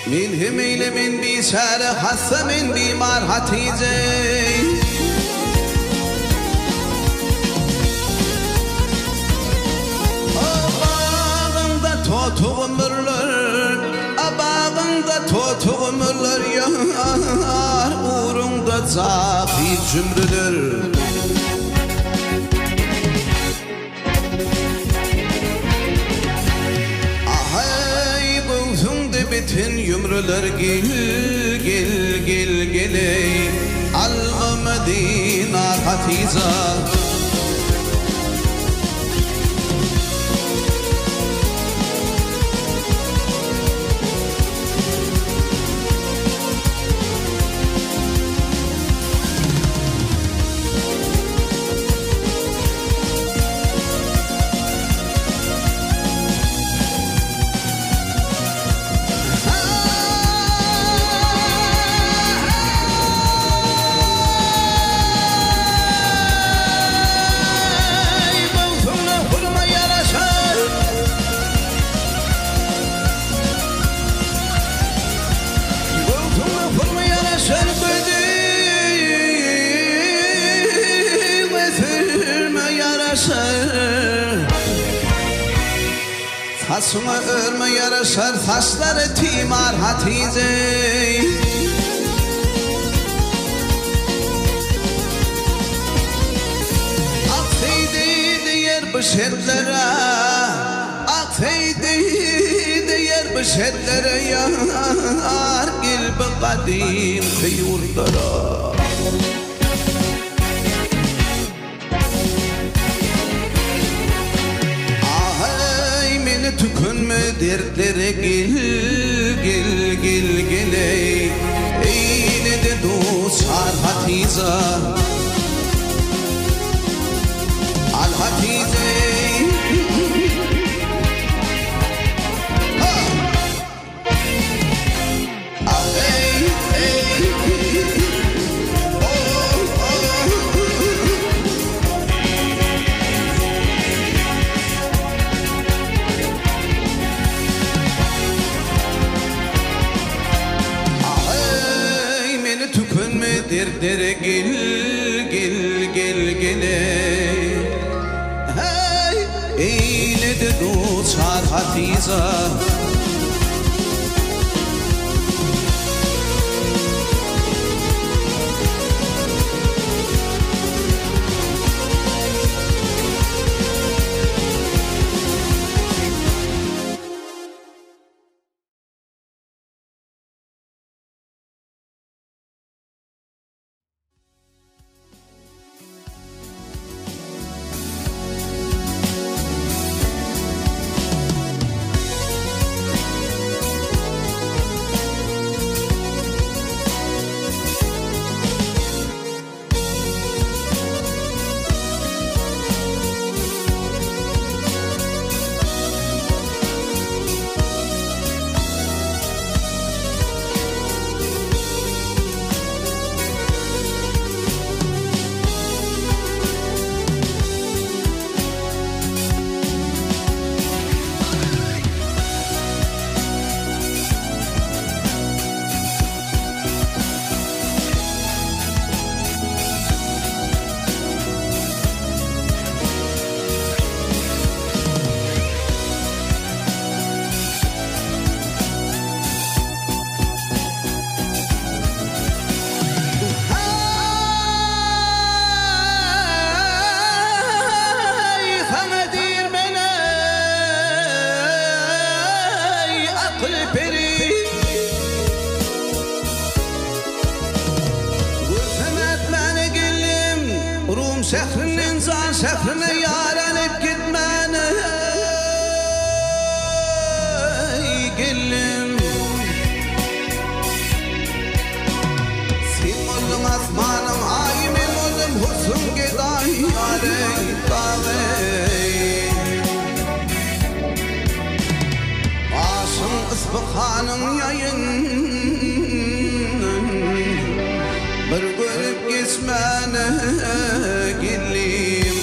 Milhim eyle min biçare hasta min bimar Hatice. Abağında totuğumurlar, abağında totuğumurlar yar, uğrunda zafir cümrüdür. Bütün yumrular gel gel gel geley Al Medine Hatice. Saçıma örme yaraşar saçları timar Hatice. Akseydi diğer bışetlere, akseydi diğer bışetlere yar gilbi kadim kıyurlara. Tükünme dertlere gel gel gel geley Eyle de dostar Hatice. Al Hatice. Derdere gel gel gel geley Hey eyle de dostar Hatice. Şehrinin zan şehrine yarenip gitmeni gelin Sen oldum asmanım aymin oldum husun giday yarey dağey Başım ısbıkanın yayın bir görüp geçmeni gelin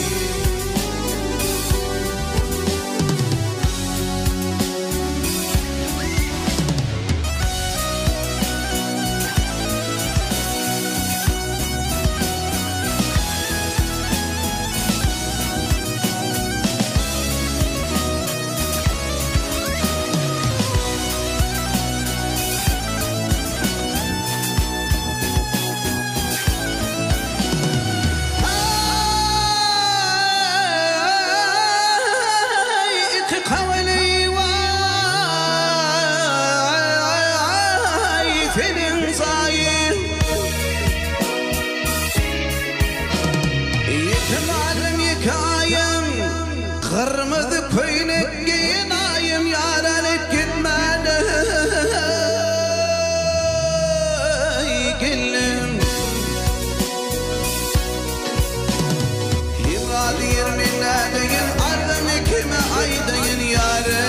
senin zayıf. Yetim alem yıkayım, kırmızı koynek giyin ayım, yar alıp gitmedi gelin. Himradı yirmine deyin, ardını kime aydın yare.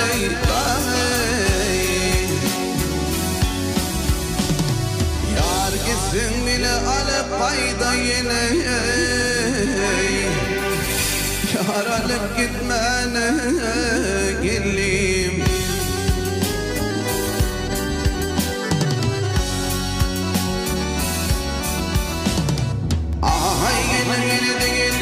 Yar gitsin bile alıp payda yine, yar alıp gitmene geleyim. Ay gelin gelin de gelin.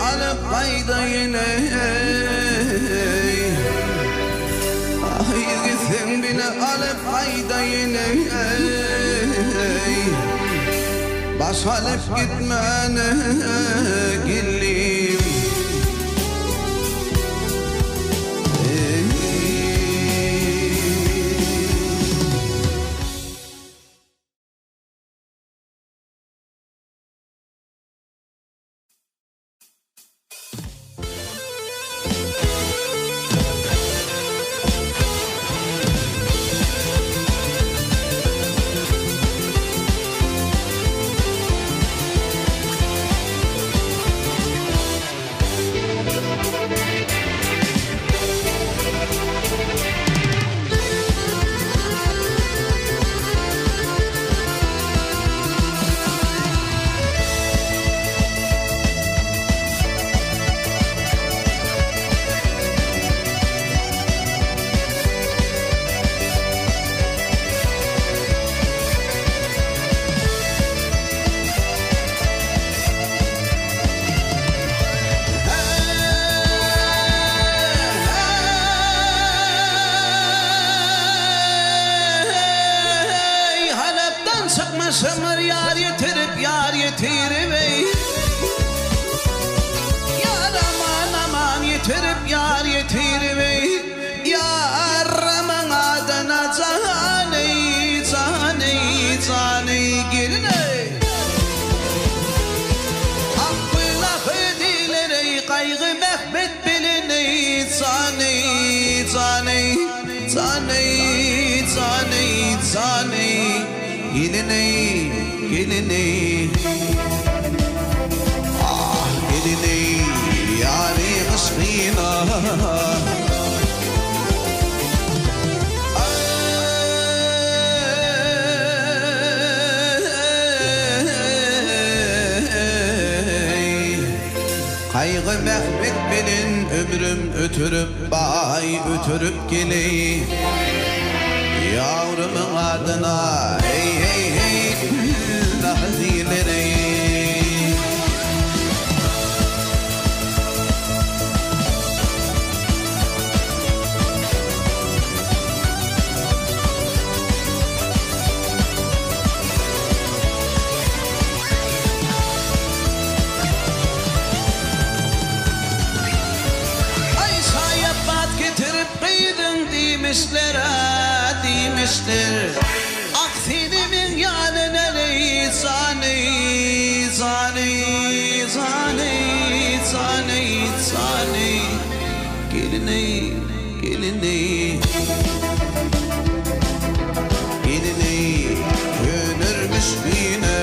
Alıp payda yine, ay gitsin bile alıp payda yine, baş alıp gitmene geleyim. Çıkmışımır yar yetirip yar yetirmeyi, yar aman aman yetirip yar yetirmeyi, yar aman adına caney caney caney geline. Hakkıyla hedileri kaygı mehbet biliney, caney caney caney caney caney geliney, geliney, ah geliney, yâri aşkına. Kaygı mehbet benim ömrüm ötürüp bay ötürüp geley. Yavrumun adına hey hey hey nazileri. Ay sayıp bat getirip kıydın demişler, demişler. Aksinimin yanı nereye zaney zaney zaney zaney zaney geliney geliney geliney gönürmüş bine.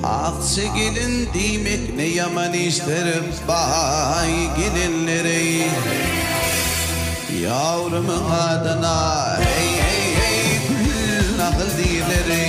Aksı gelin demek ne yaman isterim bay gelinleri. Yavrumun adına hey hey hey dilleri.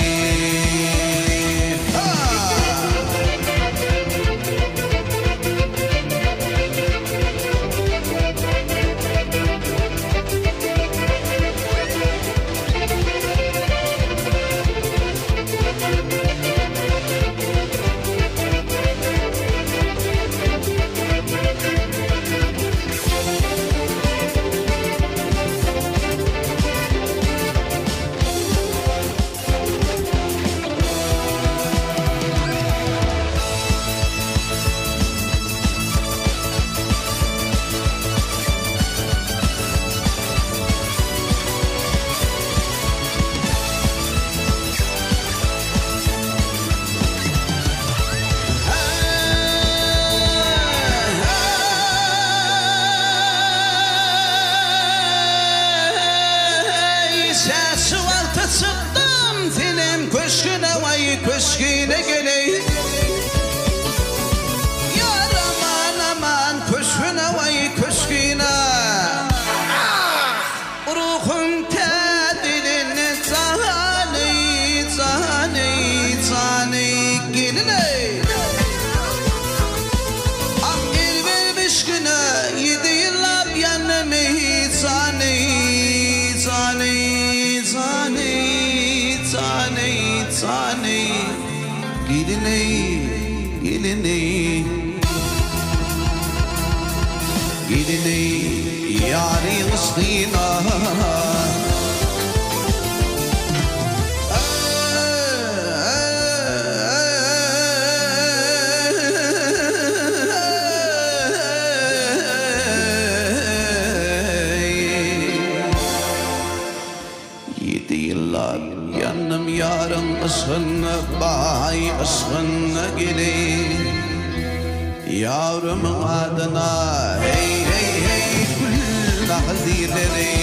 Köşküne geleyim yar aman aman köşküne vay köşküne ruhum tediline zani zani zani geline ak el vermiş güne 7 yıllar yanımı zani zani zani zani zani geline geline geline yari ıstina yanım yarın ısınna bay ısınna gelin yavrumun adına hey hey hey kul nazileri.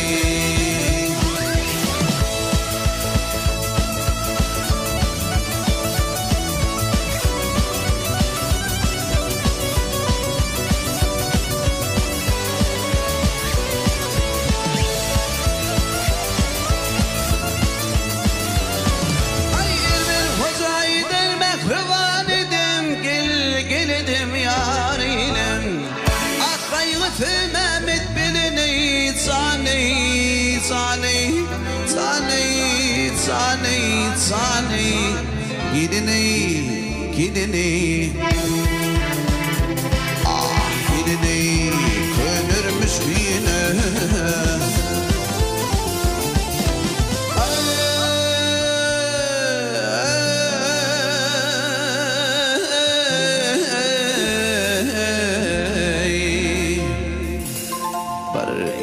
Mehmet bilini zani zani zani zani zani gidini gidini ah gidini kömürmüş yine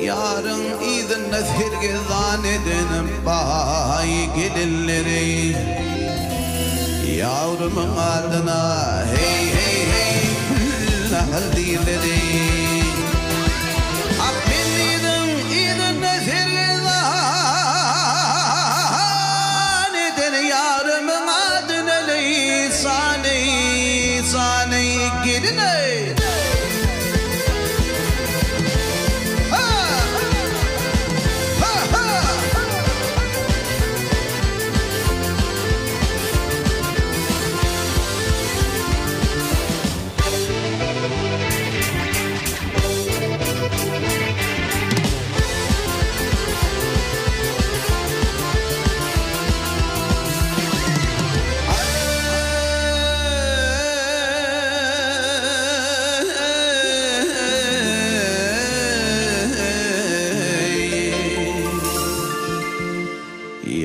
yarın idin nefir gizan edin bahay gelirleri yavrumun adına hey hey hey nahal dilleri akbil idin nefir gizan edin yavrumun adına lisani sani gidin ey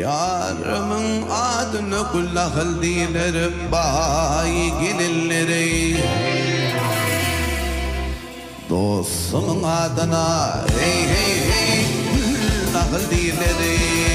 yarımın adını kullahıl dilerim bayi gelirleri dostumun adına hey hey hey kullahıl dilerim.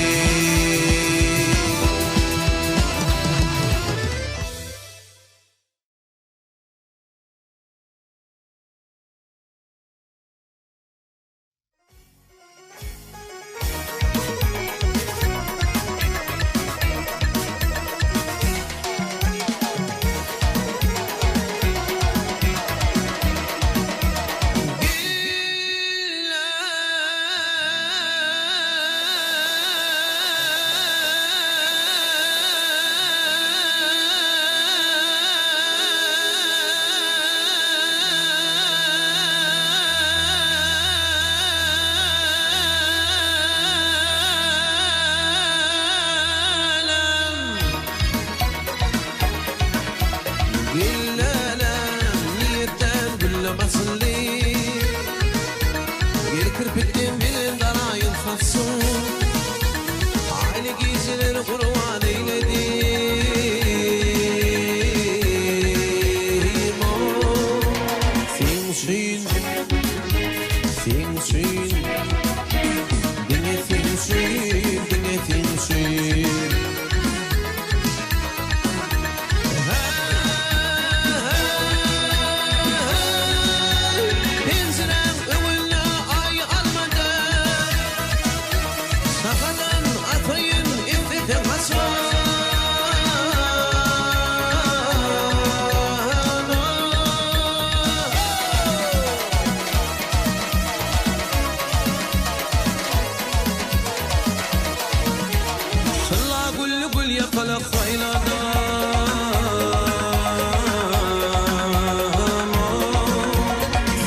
قل يا قلق خيلانا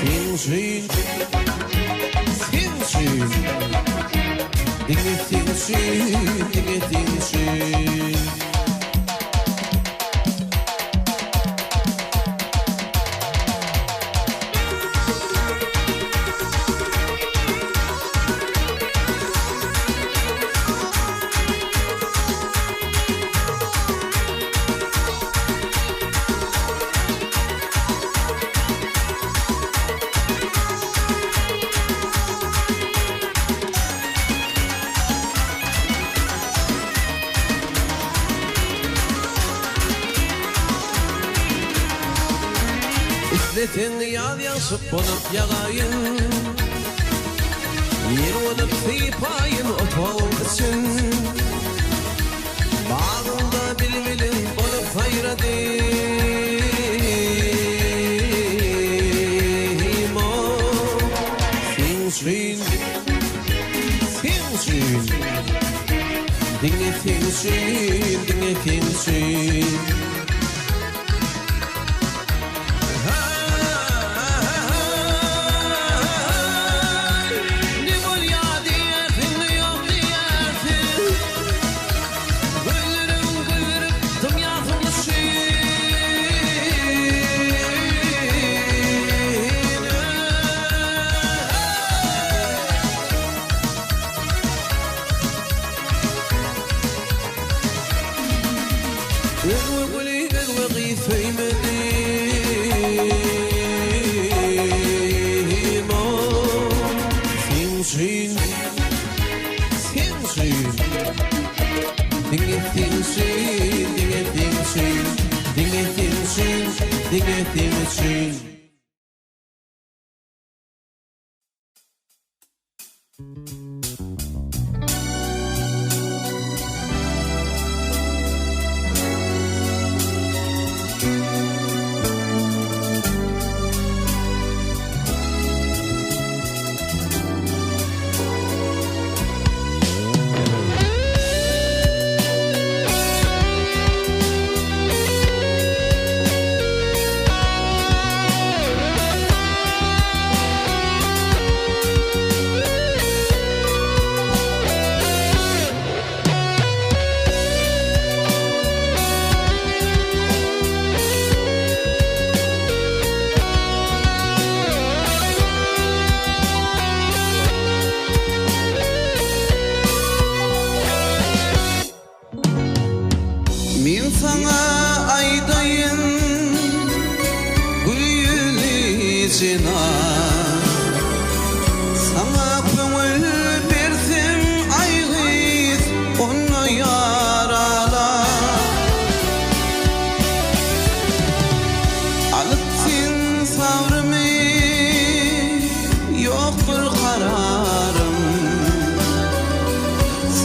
Thinsin Dinge thinsin İsletin yad yansıplanıp yağayın Yirvanıp sıypayın otolmasın Bağında bilbilin olup hayradım O Thinsin Dinge thinsin Dinge thinsin Min sana aydayın gül yüzüne Sana köngül berdim aygız onu yarala Alıpsın savrımı yoktur kararım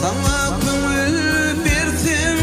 Sana köngül berdim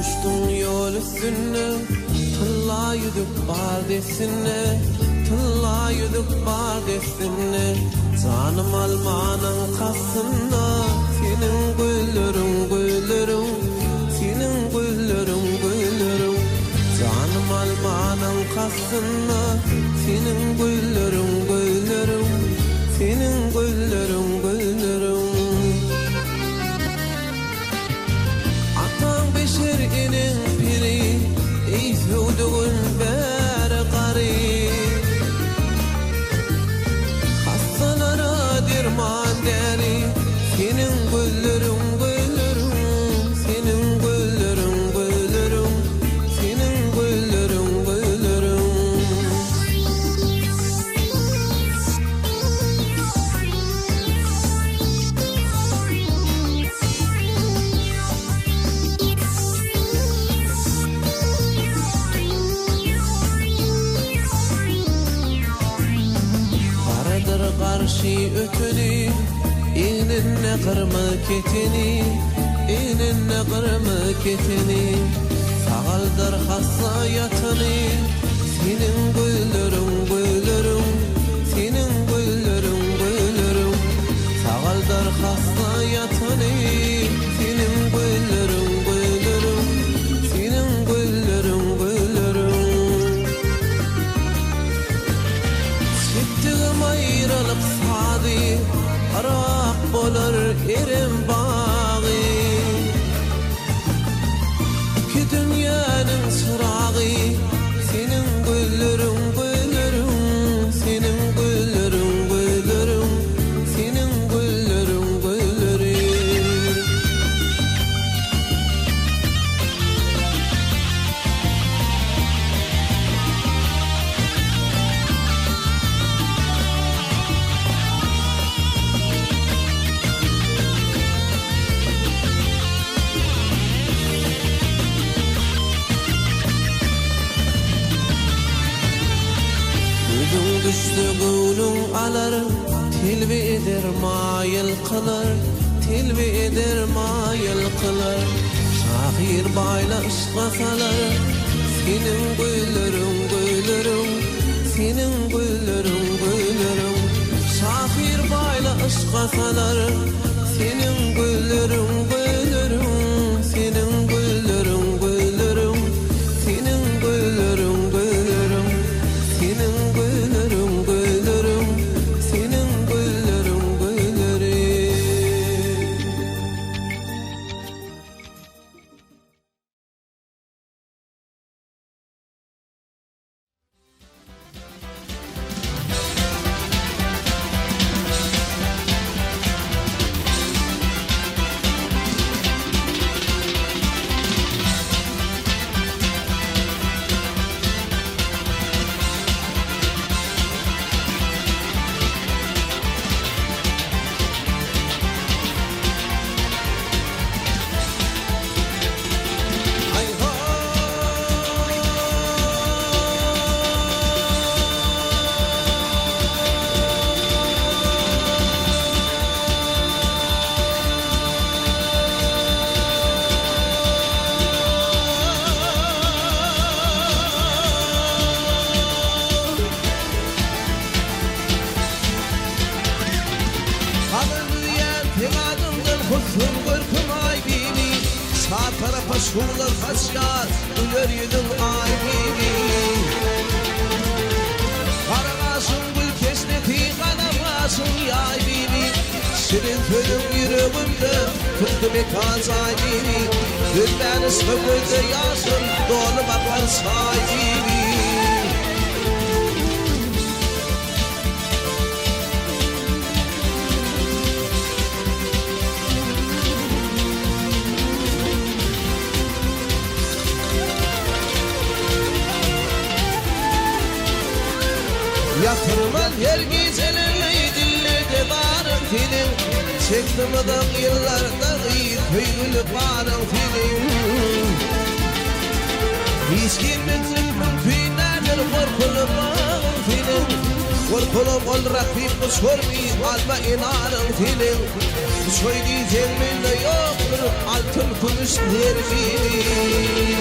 düştün yol üstüne, tılla yüdük bar desine, tılla yüdük bar desine. Canım almanın kasına, senin güllerin güllerin, senin güllerin güllerin. Canım almanın kasına, senin güllerin güllerin, senin güllerin güllerin. Atan beşerinin piri, ey sevduğun beri gari. Hastalara dirman deri, senin güllerin güllerin, senin güllerin güllerin, senin güllerin güllerin. Karadır karşı ötünü, elinle kırma ketini, elinle kırma ketini. Sağaldır hasayatını, senin güllerin güllerin, senin güllerin güllerin. Sağaldır hasayatını, senin güllerin güllerin, senin güllerin güllerin. Çektiğim ayrılık sadi, arak bolar erim bağı. İki dünyanın çırağı, senin güllerin güllerin, senin güllerin güllerin, senin güllerin güllerin. Gözün düştü gönlün alar, tilbi eder mayıl kılar, tilbi eder mayıl kılar. Şahir bayla ışka salar, senin güllerin güllerin, senin güllerin güllerin. Şahir bayla ışka salar, senin güllerin güllerin, senin güllerin güllerin, senin güllerin güllerin. Senin güllerin güllerin, senin güllerin güllerin. Huzur görkün ay bini, sağ tarafa şular hasyar, uyar yedin ay bini. Karagasın gül kesneti, kanamasın yay bini. Şirin tölüm yüreğimde, tuttu bekaz ay bini. Gülmeni söküldü yasın, dolu bakar say bini. Yatırman her gecelerle dillerde barın film. Çektim adam yıllarda iyi köylü barın film. Hiç kimin zülmün kıynadır korkulu barın film. Kulum ol rakip sormi alma inanın filin söyleyeceğim de yoktur altın kuruş dergini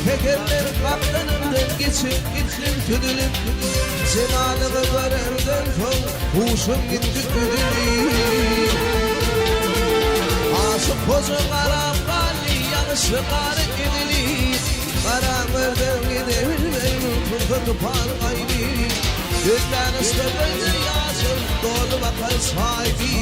Tekerler kaptanımdan geçip tüdülüp Cemalını göremden son huşum gitti tüdülüp Aşık koca kara bali yanışı karı gidilip Karamırdan gidebilmem kurkutu par gaybi Gözler ıstırınca yaşım dolu bakar sahibi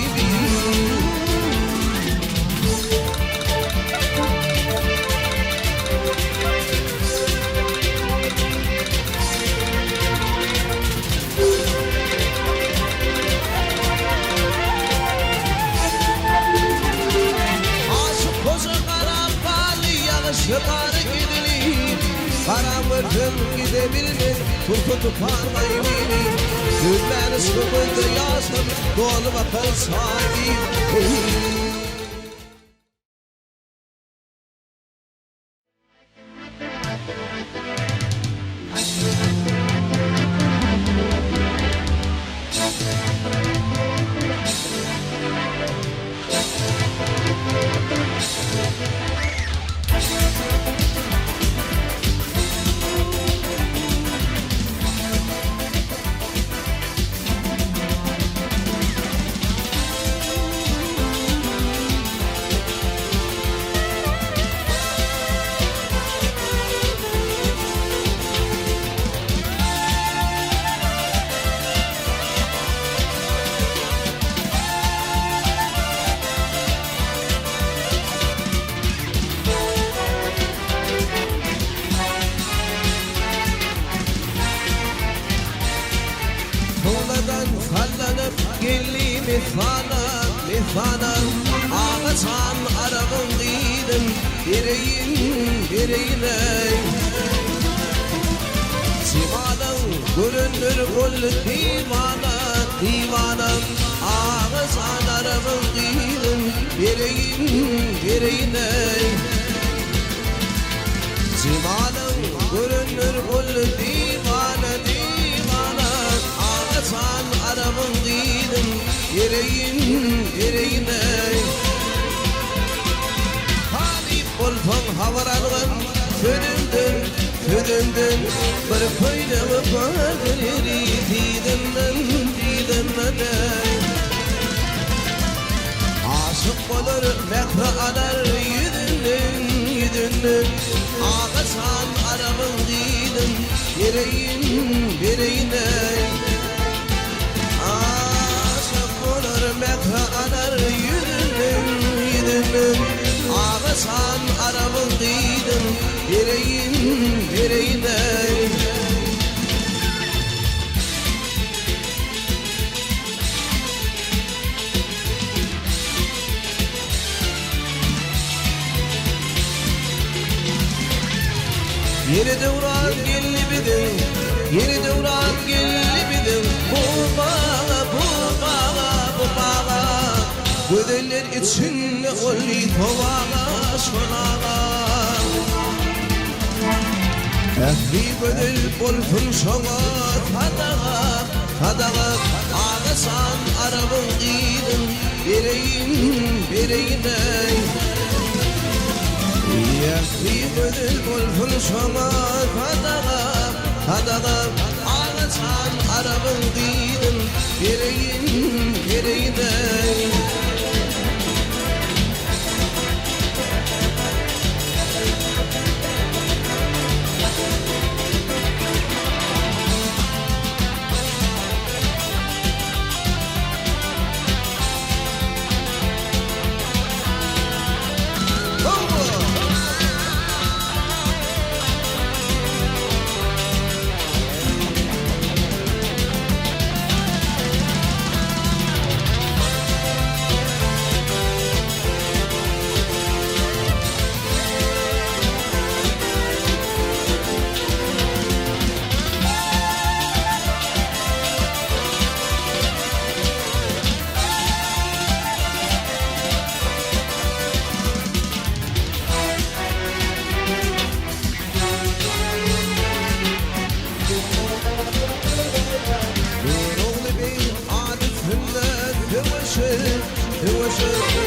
Şımarı gidilir Karamırdım gidebilmez Kurkutu parmayı bilir Günler ıskımında yaşım Dolu bakar sahip Mifanım ağaçan arabın giydim Direğine Simanın görünür kullu divanım Ağaçan arabın giydim Direğine Simanın görünür kullu divanım Ağaçan arabın giydim Direğine Halip olfan havaralığın Tönümdün Bir koynamı bağırır Didimden Aşık olur mehra alar Yüdünden Ağaçan arabın giydim Direğine Mekra anar yüdünün Ağaçan arabın giydim Direğine Yeni devran gelli bidin Yeni devran gelli bidin Bu bağa Gödeller içinde olli tovağa şonağa Ehli gödel bolfun şoğa tadağa Ağaçan arabın giydim Direğine Ehli gödel bolfun şoğa tadağa Ağaçan arabın giydim Direğine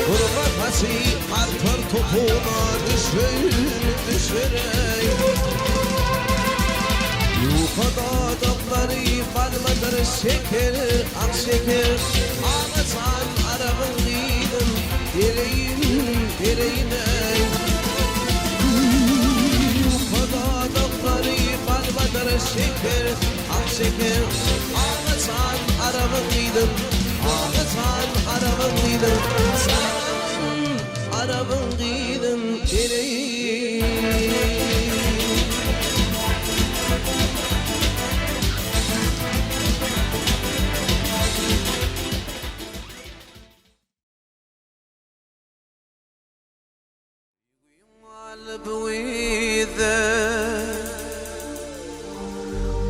Hırvatası artar topuna düşür Yufada dağları balmadır şeker ak şeker Ağlasan arabın giydin direğine Yufada dağları balmadır şeker ak şeker Ağlasan arabın giydin Sen arabın giydin direğine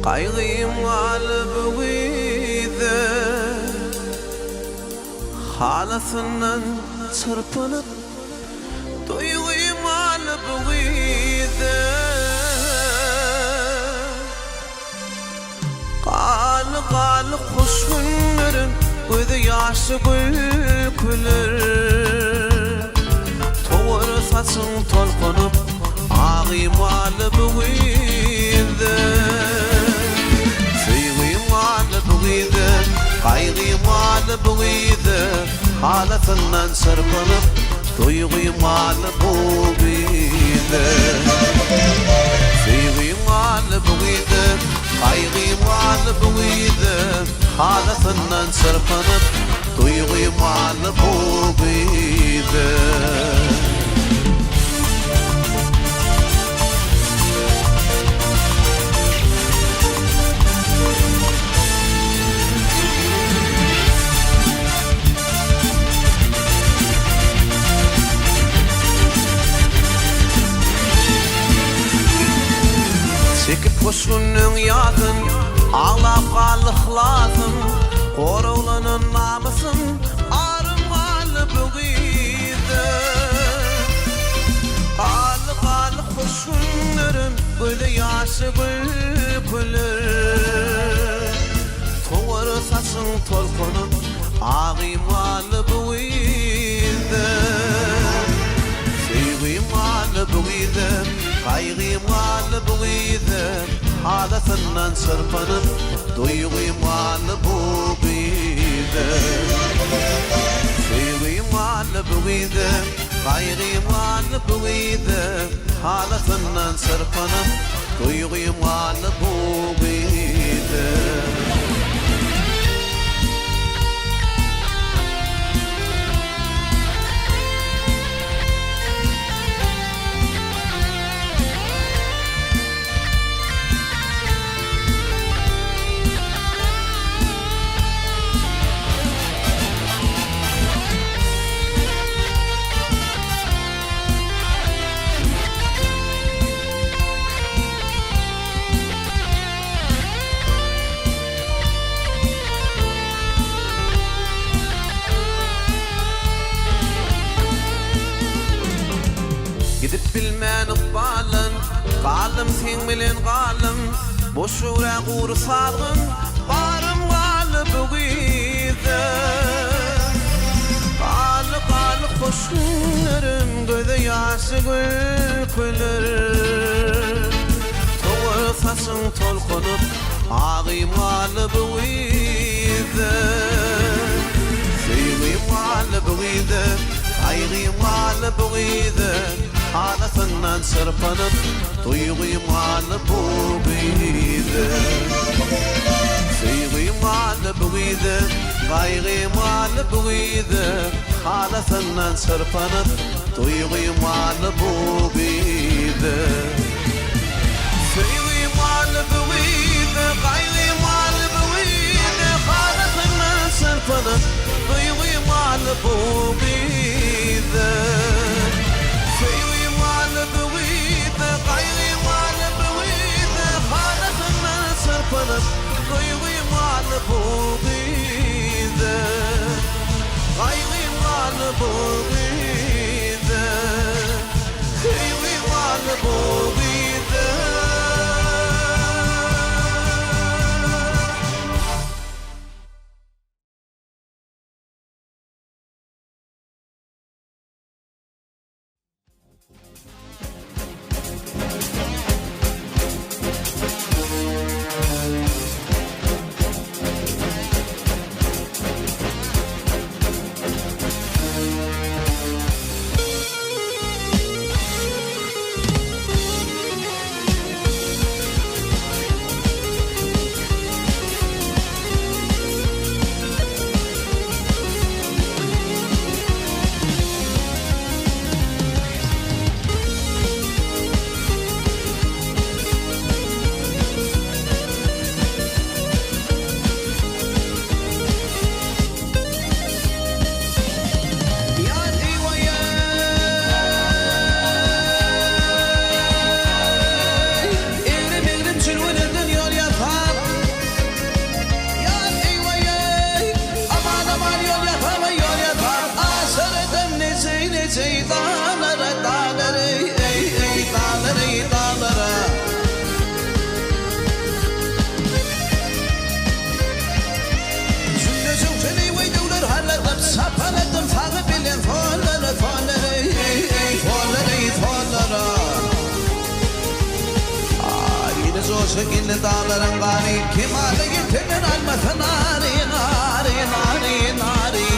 Qayg'im g'olib uyda Halasından çırpınıp Duyg'im g'olib uyda Qali xush günlerin Gözü yaşı güler Toğır saçın tolqınıp Ağım g'olib uyda Qayg'im g'olib uyda Halatından çırpınıp Duyg'im g'olib uyda Sevgim g'olib uyda Qayg'im g'olib uyda Halatından çırpınıp Duyg'im g'olib uyda Çekip koşgunun yadın Ağlap qalıqlasın Qorovlanın namısın Arım g'olib uyda Qalı koşgunların Gözü yaşı güler Toğır saçın tolqınıp Ağım g'olib uyda Sevgim g'olib uyda Qayg'im g'olib uyda Halatından çırpınıp Duyg'im g'olib uyda Sevgim g'olib uyda Qayg'im g'olib uyda Halatından çırpınıp Duyg'im g'olib uyda Gidip bilmän ıqbalın Qalım sen bilen qalım Boş ýürek uğrusagın Barım g'olib uyda Qalı hoş günlerim Gözü yaşı güler Toğır saçın tolqınıp Ağım g'olib uyda Sevgim g'olib uyda Qayg'im g'olib uyda Halatından çırpınıp Duyg'im g'olib uyda Sevgim g'olib uyda Qayg'im g'olib uyda Halatından çırpınıp Duyg'im g'olib uyda Sevgim g'olib uyda Qayg'im g'olib uyda Halatından çırpınıp Duyg'im g'olib uyda Sevgim g'olib uyda Qayg'im g'olib uyda Halatından çırpınıp Duyg'im g'olib uyda Qayg'im g'olib uyda Sevgim g'olib uyda şekilde dağların gari Kemale getirin almasın nari nari nari nari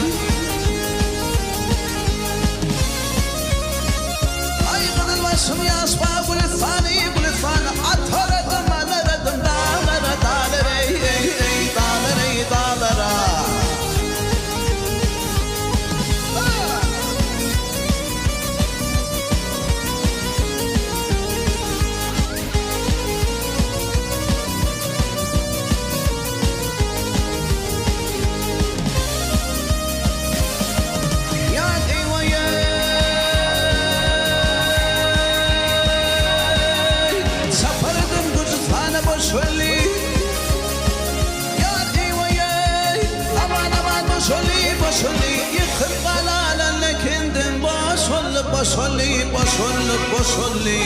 Ay kızıl başım yaspa gülüsani gülüsani Ataradım anaradım dağlara dağlara ey ey ey dağlara ey dağlara Boşolli, boşolli, boşolli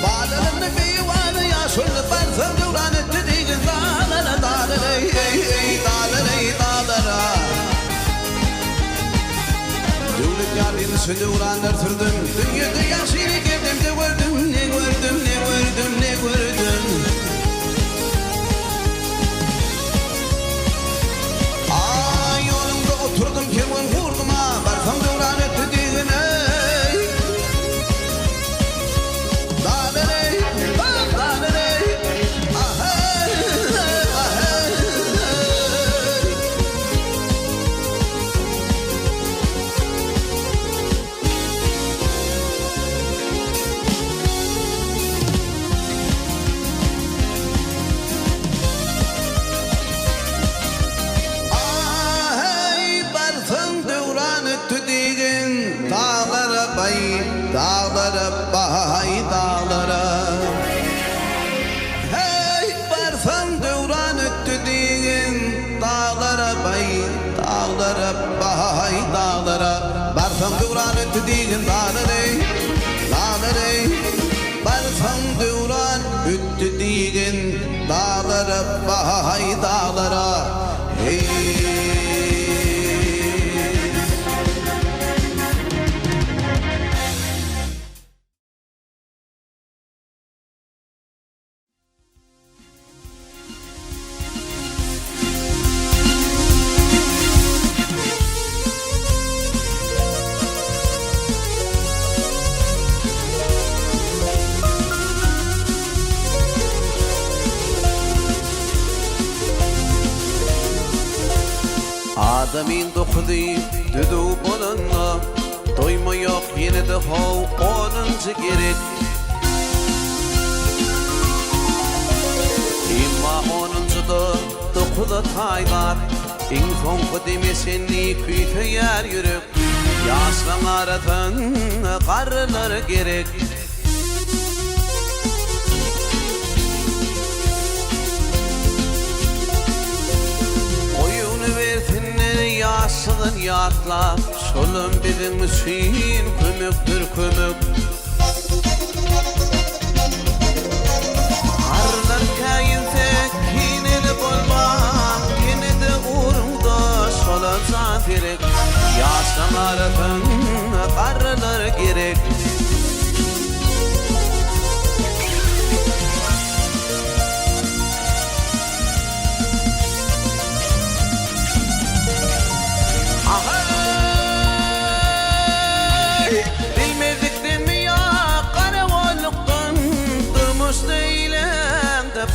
Bağlarını meyvanı yaşolli Barzım duranı tüdüğün dağlara dağlara ey ey ey dağlara ey dağlara Dövlük yardını söndü uğranlar sürdüm Dünyada yaşını girdim de gördüm Ne gördüm, ne gördüm, ne gördüm Oturdum keman vurdum ha Barsam devran etti diğine Dağları dağları ahey ahey Dağlara bay dağlara Hey barsam devran öttü diğin Dağlara bay dağlara bay dağlara Barsam devran öttü diğin dağlara Dağlara Barsam devran öttü diğin Dağlara bay dağlara Hey Adamin dokudu düdü bolunna Doyma yok yine de hov onuncu gerek İmma onuncu da dokuda taylar İn sonku demesenni küyte yer yürük Yaşlan aratan karılar gerek Yaşılın yatla Şolun bizim için kömüktür kömük Karlar kayınse kineli bolmam Yine de uğrumda şolan zaferek Yaşlan aratan karılar gerek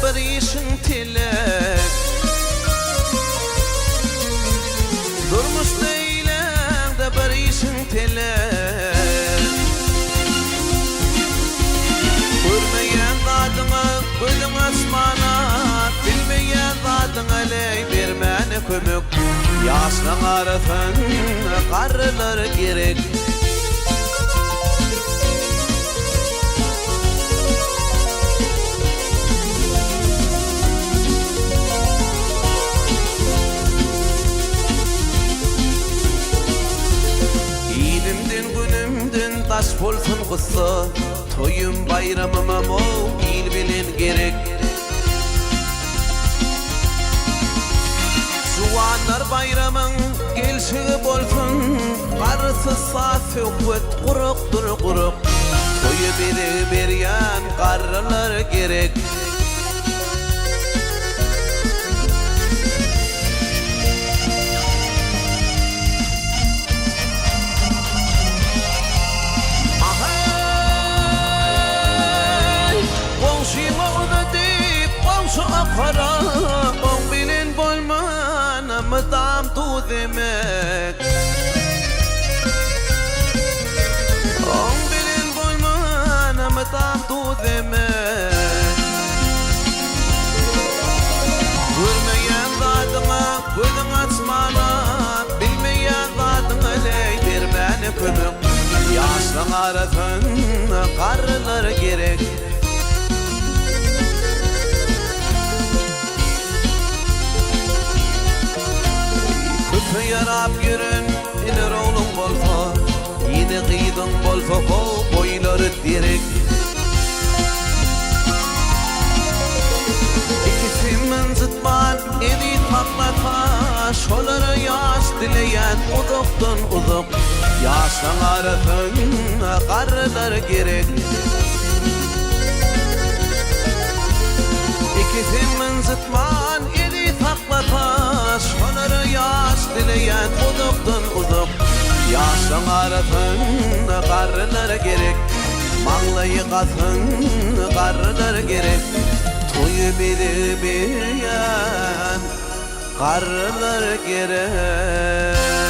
Barışın tilek Durmuş değilim de barışın tilek Görmeyen adımı gülüm asmana Bilmeyen adın aley vermeni kömük Yaşlan aratan karılar gerek Taş bolsun kısa Toyum bayramıma mo il bilen gerek Suvanlar bayramın gelşi bolsun Karısı safi okut kuruk dur kuruk Toyu bir yan karılar gerek. Akara on bilin bolmana madam tu demek on bilin bolmana madam tu demek görmeyen zatına gözün açmana bilmeyen zatına leydir beni kömük yaşlan arasın karılar gerek. Yarab yürün, iner oğlum bolfa yine kıydın bolfa boyları direk. İkisimin zıtman edi taklata şoları yaş dileyen uzaktan uzak yaşlan arasın karılar gerek. İkisimin zıtman edi taklata şoları yaş dileyen uzaktan uzak yaşlan arasın karılar gerek. Mağlayı kasın karılar gerek. Toyu bir yan karılar gerek.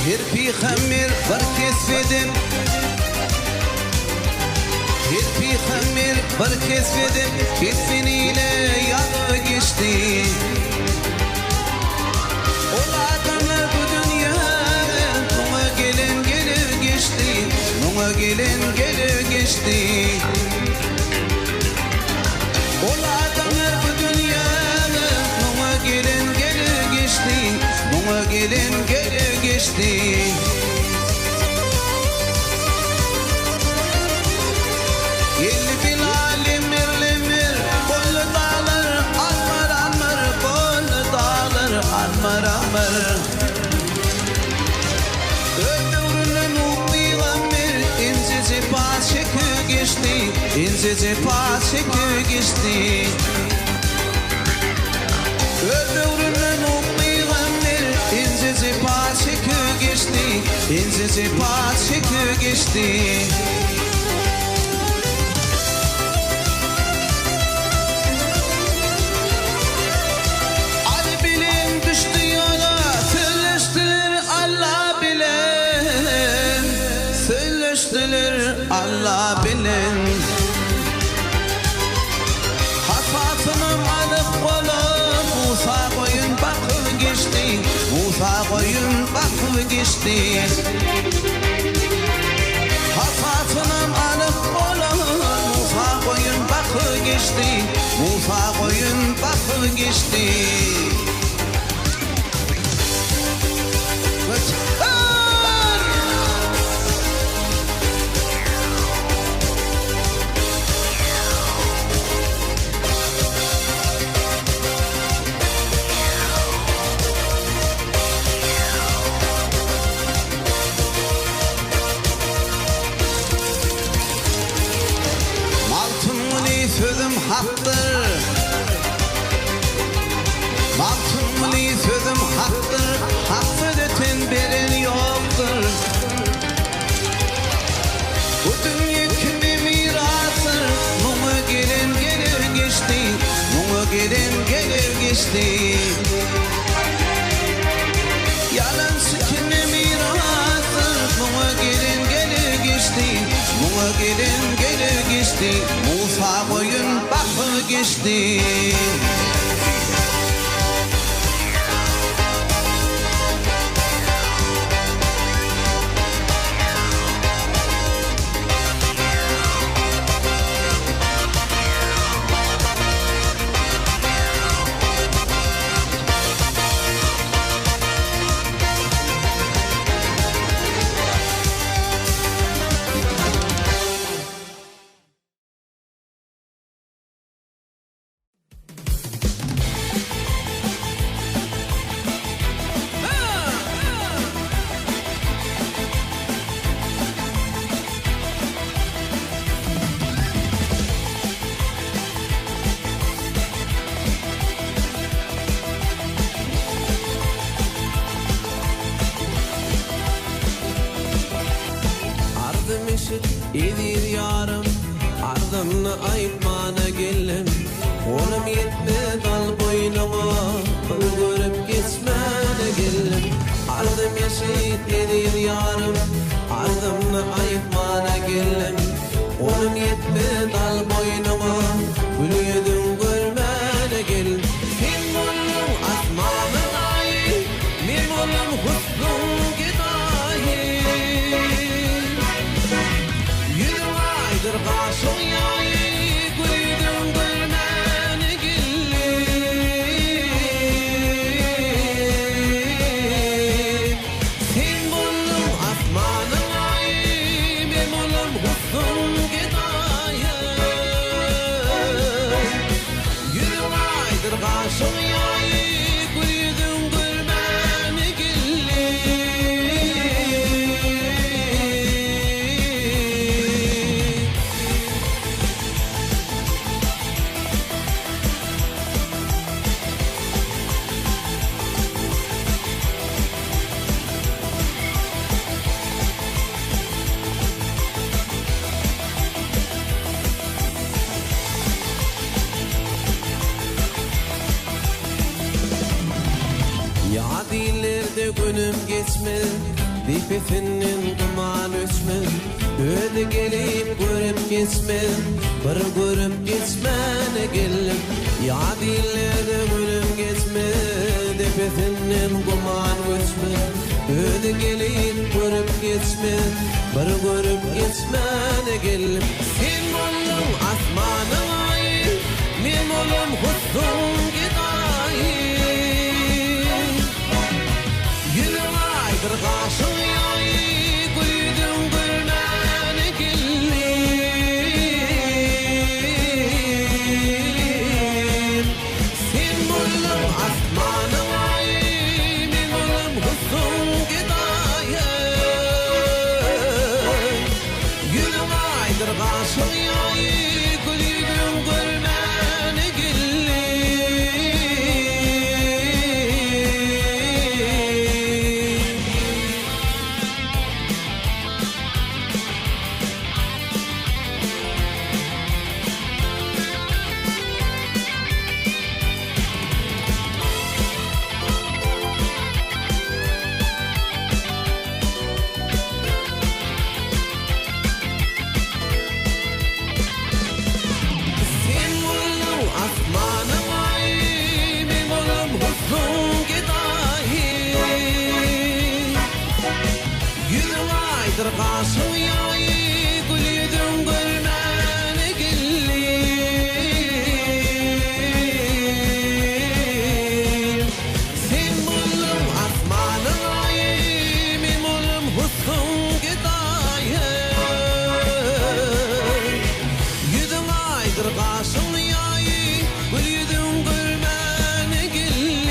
Hirpi hamir var kesvedim Hirpi hamir var kesvedim Kesiniyle yalı geçti O adamlar bu dünya Nuna gelin gelir geçti Nuna gelin gelir geçti O adamlar bu dünya Nuna gelin gelir geçti Nuna gelin gelir geçti Yelli bilalim mirlimir Kollu dağlar almar almar Kollu dağlar almar almar Öldürünün uğlayamir İnzici paşekü geçti İnzici paşekü geçti Öldürünün uğlayamir İnzici paşekü geçti İnzici paşekü geçti Allah bilen Hasatının alıp olup Musa koyun bakı geçti Musa koyun bakı geçti Hasatının alıp olup Musa koyun bakı geçti Musa koyun bakı geçti Sözüm haktır Maltımlı sözüm haktır Haksız öten beren yoktur Bu dünya kimi mirasır Muma gelin gelir geçti Muma gelin gelir geçti Yalansı kimi mirasır Muma gelin gelir geçti Muma gelin gelir geçti Musa koyun bakı geçti ardımna aytmana geldim Onum yetmedi al boynuma Bir görüp geçmene geldim Ardım yaşayıp dedin yarım Ardımna aytmana geldim Onum yetmedi al boynuma Gülüyedin görmene geldim Sen bollum asmanın ayı Men bollum husnun gidayi Yüzüm aydır kaşın yayı Gülüyedin görmene geldim Sen bollum asmanın ayı Men bollum husnun gidayi Yüzüm aydır kaşın yayı Gülüyedin görmene geldim Yadilerde günüm geçmez Dipetinin duman öçmez Öyle gelip görüp geçmez Bir görüp geçmene geldim Yadilerde günüm geçmez Dipetinin duman öçmez Öyle gelip görüp geçmez Bir görüp geçmene geldim Sen bollum asmanın ayı Men bollum husnun gidayi Yüzüm aydır kaşın yayı Gülüyedin görmene geldim Sen bollum asmanın ayı Men bollum husnun gidayi Yüzüm aydır kaşın yayı Gülüyedin görmene geldim Sen bollum asmanın ayı Men bollum husnun gidayi Yüzüm aydır kaşın yayı Gülüyedin görmene geldim Sen bollum asmanın ayı Men bollum husnun gidayi Yüzüm aydır kaşın yayı Gülüyedin görmene geldim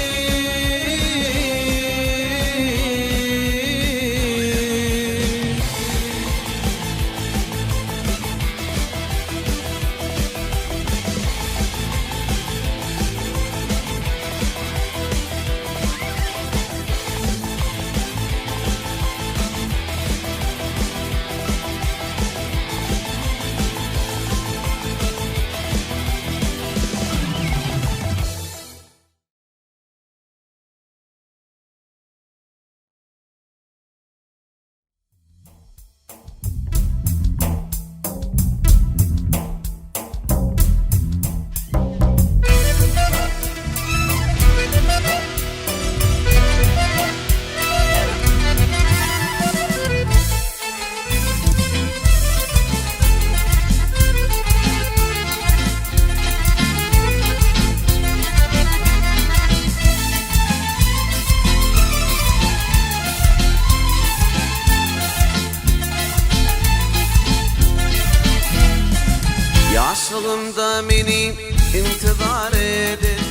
Yaşlığımda beni intizar edin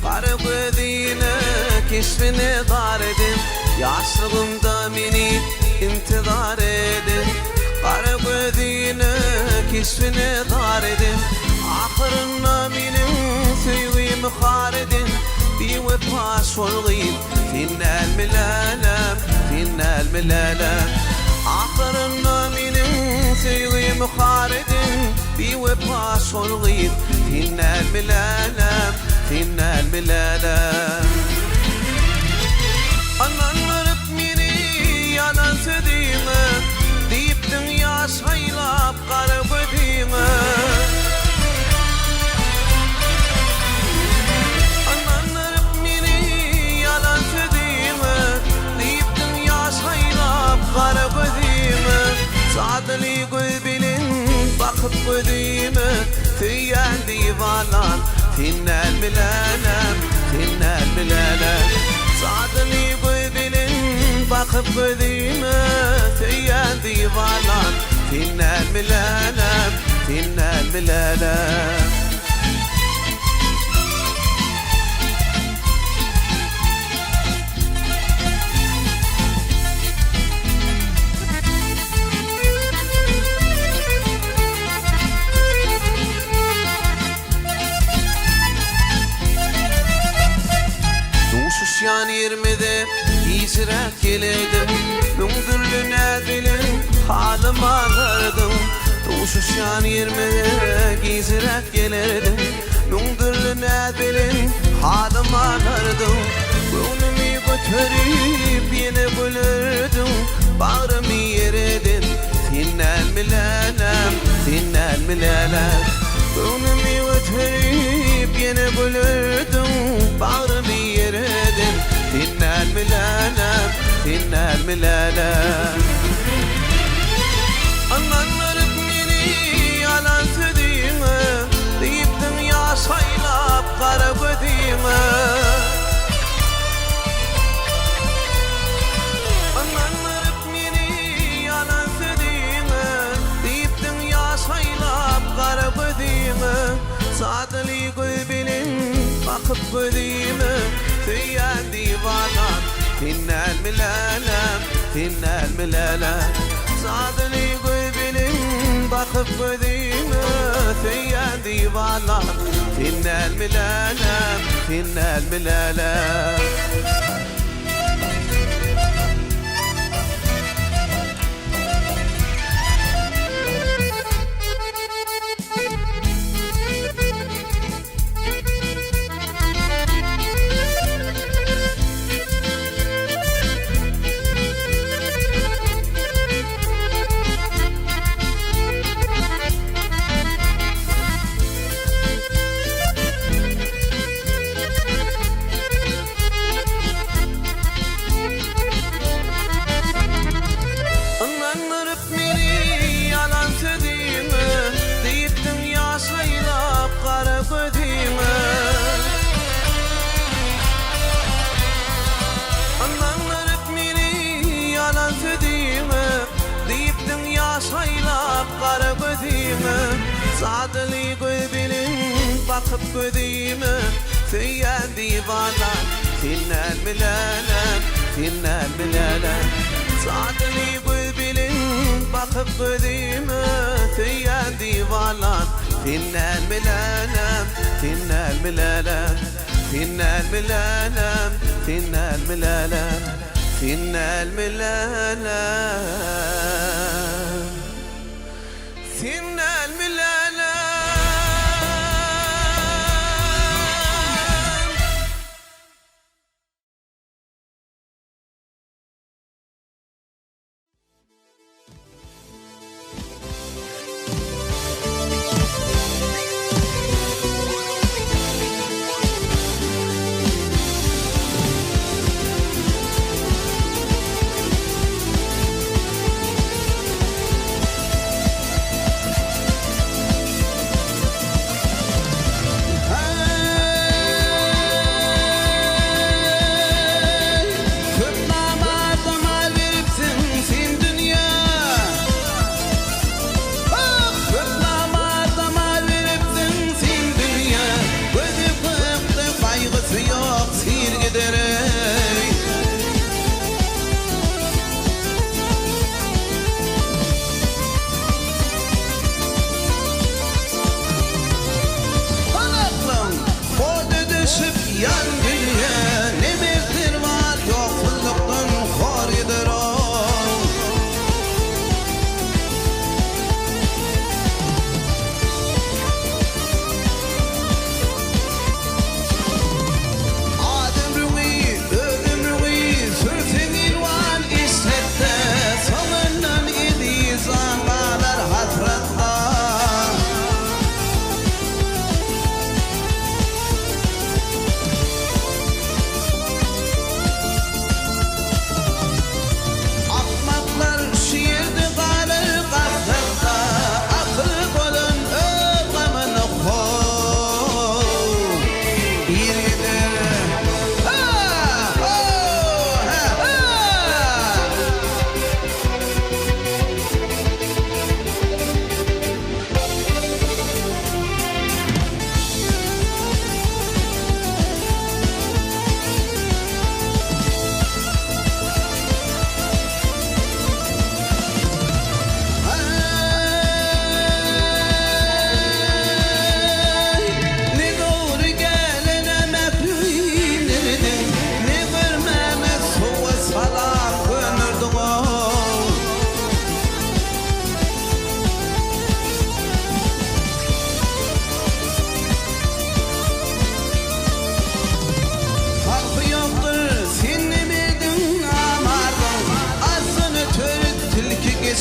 Karı gözüne keşfini dar edin Yaşlığımda beni intizar edin Karı gözüne keşfini dar edin Ahırına benim sevgimi khar edin Bir vefa şolgayım Finna الملالة آخرنا من سيغي مخالف باردن بوفا صلغير فينا الملالم فينا الملالم Ananlarıp meni yalan söylediğime Deyiptin yaşaylap karı ödüğüme Ananlarıp meni yalan söylediğime Deyiptin yaşaylap karı ödüğüme Sadeli gülbilin bakıp ödüğüme Tüyen divalan Finnel milalem Finnel milalem Sadeli gülbilin bakıp gözüme Tüyen divalan Finnel milalem Finnel milalem Yan 20'de hicret gelirdim Müngürlüne bilin halim ağlardım Doğuşuş yan 20'de hicret gelirdim Müngürlüne bilin halim ağlardım Gönlümü götürüp yine bulurdum Bağrımı yeredin Finnel milalem Finnel milalem Gönlümü götürüp yine bulurdum Bağrımı yeredin Finnel milalem Finnel milalem Ananlarıp meni yalan söylediğime Deyiptin yaşaylap kara gödüğüme Ananlarıp meni yalan söylediğime Deyiptin yaşaylap kara gödüğüme Sadeli gülbilin bakıp gözüme Tüyen divalan Finnel milalem Finnel milalem Sadeli gülbilin bakıp gözüme Tüyen divalan Finnel milalem Finnel milalem Sadeli gülbilin bakıp gözüme Tüyen divalan Finnel milalem Finnel milalem Sadeli gülbilin bakıp gözüme Tüyen divalan Finnel milalem Finnel milalem Finnel milalem Finnel milalem Finnel milalem Finnel milalem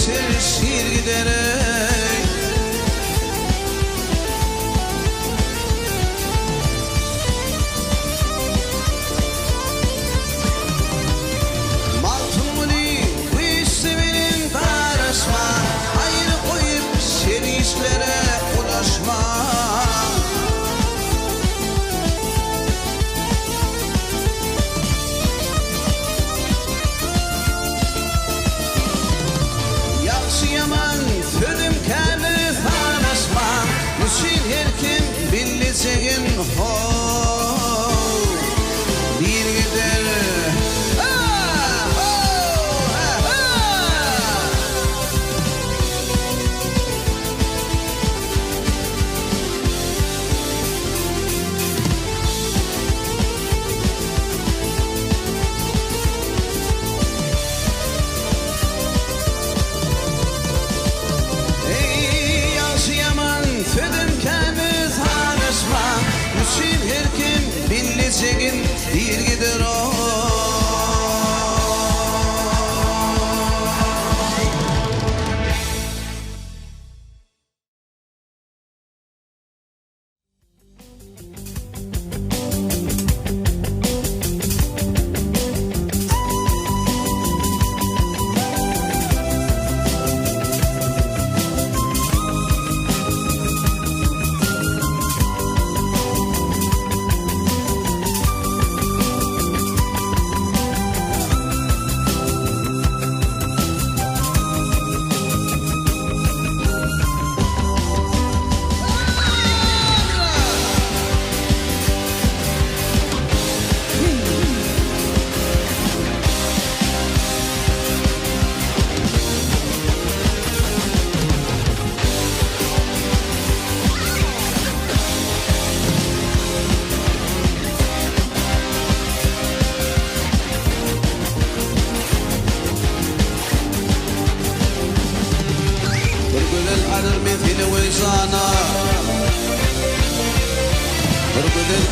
geçer şiir giderek. Maltumuni bu işlemenin karışma, ayrı koyup seni işlere ulaşma. Yaman sözüm kendi tanışma, Müsil herkim bileceğin ho bir gider. Bileceğin bir gider o.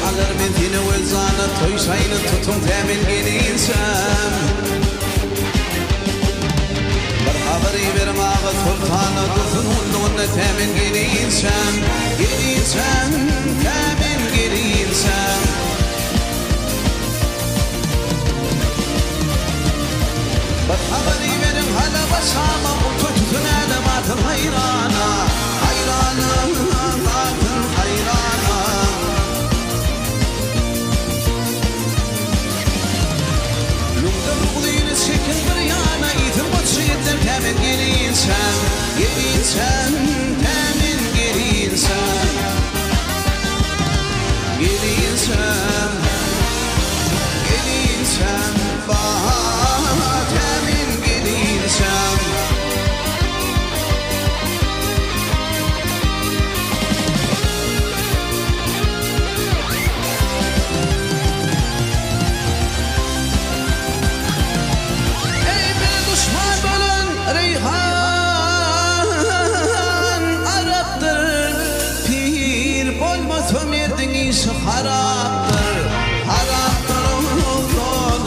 Alır mintini wilzana toy sayını tutun temin geliysen bir haberi vermağı sultanı tutun hunduğunu temin geliysen temin geliysen bir haberi verin hala başama tutun edematın hayrana zatın hayrana. Çekin bir yana itin batışıyeten temin geliysen temin geliysen bana temin geliysen. Reyhan Arap'tır, pir bolmaz ömerdin işi haraptır, haraptır oğul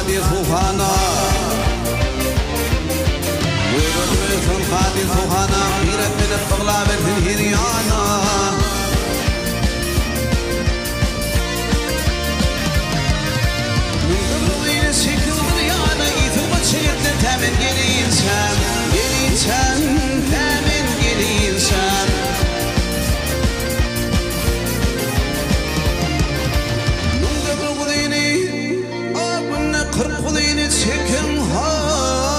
حديث وفانا ورمت حديث وفانا خيرت من الطغلابة الهريانا من قبل سكر ريانا إذا وشيت تامن قلي إنسان تامن قلي إنسان قرقضين سكن هاليانا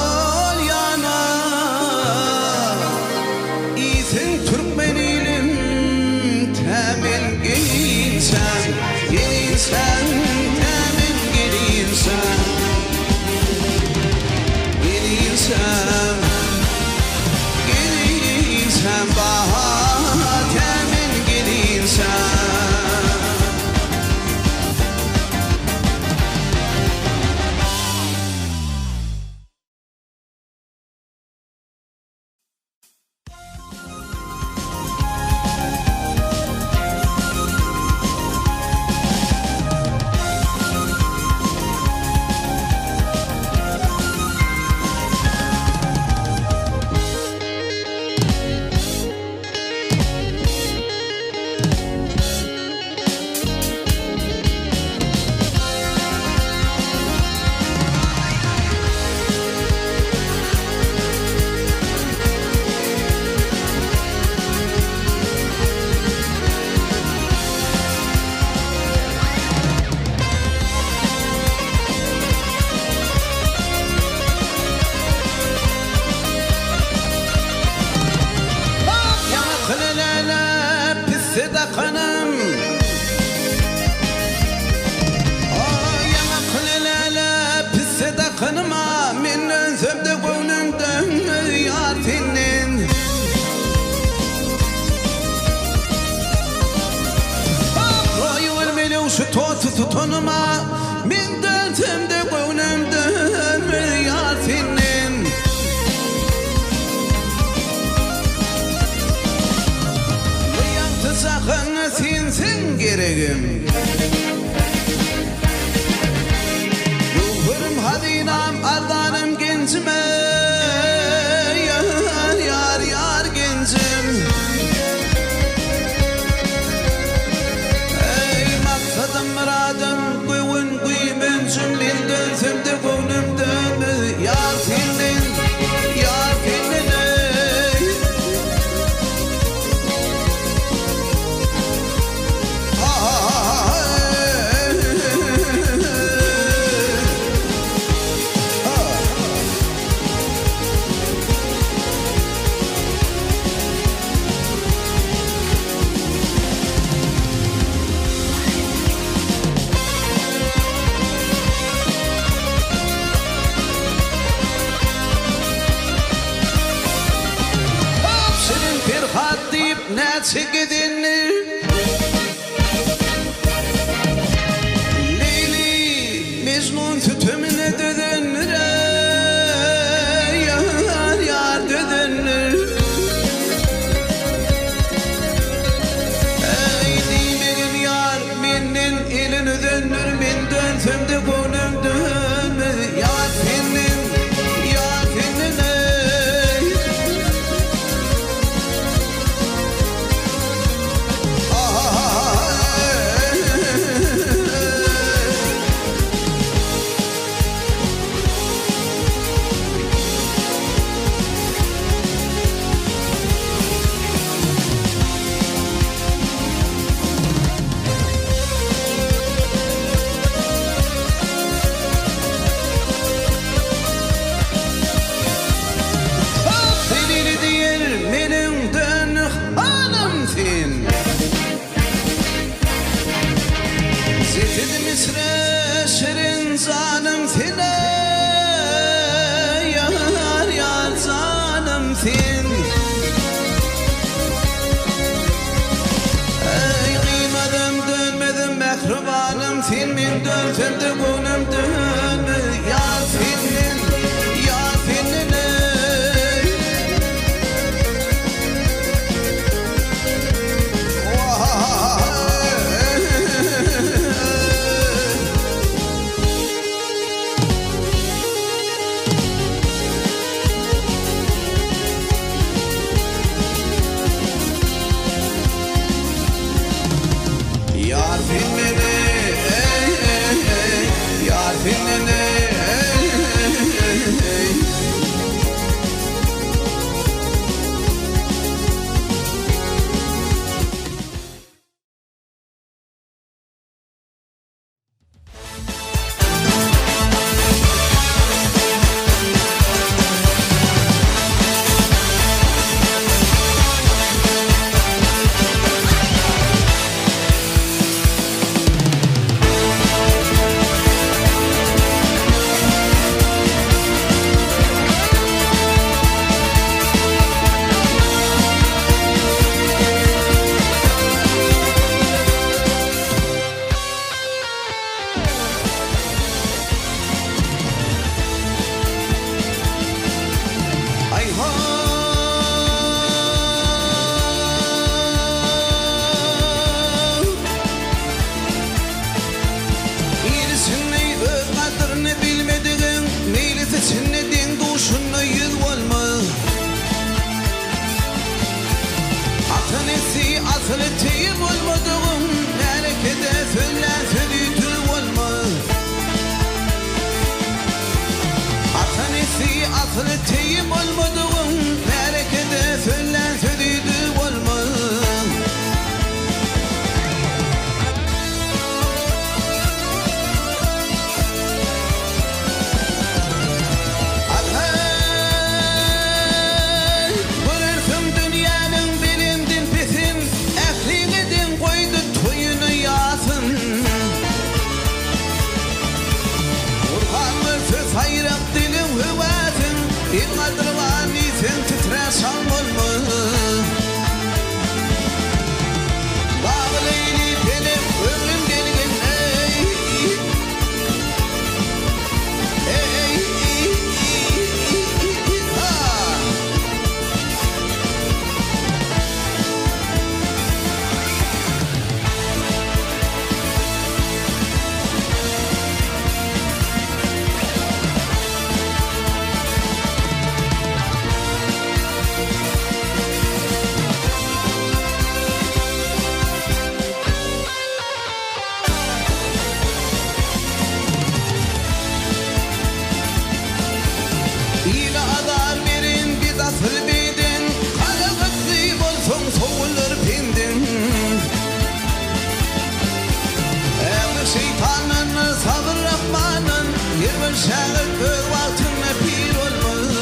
إذن تربنيلم تامن إنسان تامن إنسان باها تامن إنسان تطنما من دنتم دقونم دم مليار فينن ويان تساخن ثين جرقم يوفرم هذينام أرضانم جنزمه يار جنزم مرادم قوين قيمن جميل دنثم دقونم دم يار فينن ناتسقدن ليلي مجنون تتمن دذن يار دذن ايدي من يار منن إلن ذنر من دن ثم دقونم دن يار فينن شرين زانم ثنا يار زانم ثين اي قيمة دم مذم مخربانم ثين من دم فندقونم دم يار ثين Yirmi şahı kıl altına pir olmaz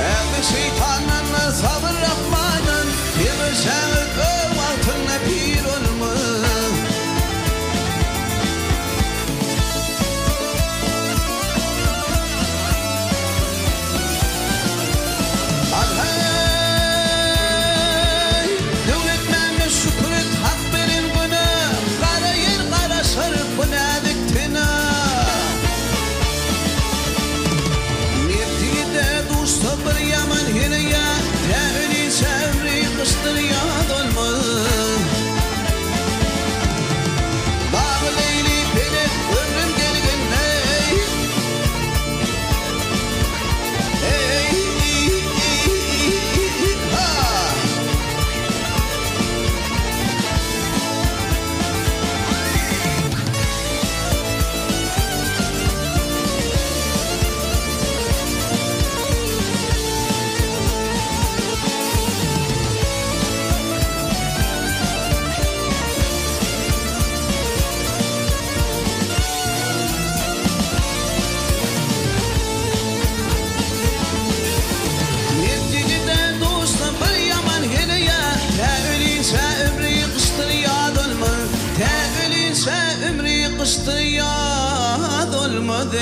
Elbi şeytanla sabır Rahman'ın Yirmi şahı kıl altına pir olmaz Sabır yaman hine ya Te'li sevri kıştır yad olmaz Bağ leyli pelek ömrüm gelgen ey Ey ha Ömrü kıştı yad olmadı